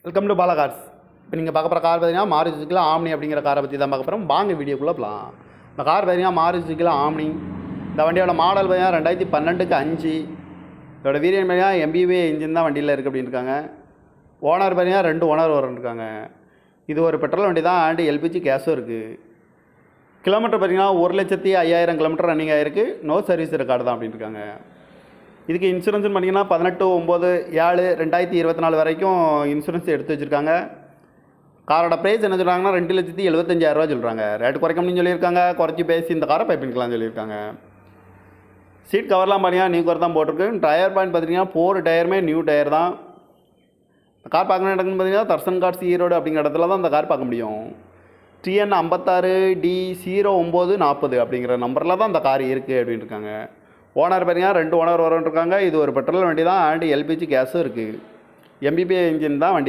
Welcome to Bala cars. இப்போ நீங்கள் பார்க்க போகிற கார் பார்த்தீங்கன்னா மாருதி சுசுக்கியில் ஆம்னி அப்படிங்கிற காரை பற்றி தான் பார்க்க போகிறோம். வாங்க வீடியோக்குள்ளே போகலாம். இந்த கார் பார்த்தீங்கன்னா மாருதி சுசுக்கியில் ஆம்னி. இந்த வண்டியோட மாடல் பார்த்தீங்கன்னா 2012க்கு 5. இதோட வீரியன் பார்த்தீங்கன்னா MBV இன்ஜின் தான் வண்டியில் இருக்குது அப்படின்னு இருக்காங்க. ஓனர் பார்த்தீங்கன்னா 2 ஓனர் இருக்காங்க. இது ஒரு பெட்ரோல் வண்டி தான் அண்ட் LPG கேஸும் இருக்குது. கிலோமீட்டர் பார்த்தீங்கன்னா 1,05,000 கிலோமீட்டர் ரன்னிங் ஆகிருக்கு. நோ சர்வீஸ் ரெக்கார்டு தான் அப்படின்னு இருக்காங்க. இதுக்கு இன்சூரன்ஸ்னு பார்த்தீங்கன்னா 18/9/2024 வரைக்கும் இன்சூரன்ஸ் எடுத்து வச்சுருக்காங்க. காரோட ப்ரைஸ் என்ன சொல்கிறாங்கன்னா 2,75,000 சொல்கிறாங்க. ரேட்டு குறைக்க முடியும்னு சொல்லியிருக்காங்க. குறைச்சி பேசி இந்த காரை பைப்பிங்கலாம்னு சொல்லியிருக்காங்க. சீட் கவர்லாம் பார்த்தீங்கன்னா நியூ கவர் தான் போட்டிருக்கு. டயர் பாயிண்ட் பார்த்தீங்கன்னா 4 டயருமே நியூ டயர் தான். கார் பார்க்கணும் இடம்னு பார்த்தீங்கன்னா தர்சன் கார்ஸ் ஈரோடு அப்படிங்கிற இடத்துல தான் இந்த கார் பார்க்க முடியும். TN 56D0940 அப்படிங்கிற நம்பரில் தான் இந்த கார் இருக்குது அப்படின்னு இருக்காங்க. ஓனர் பார்த்தீங்கன்னா 2 ஓனர் இருக்காங்க. இது ஒரு பெட்ரோல் வண்டி தான் அண்ட் LPG கேஸும் இருக்குது. MBB இன்ஜின் தான் வண்டி.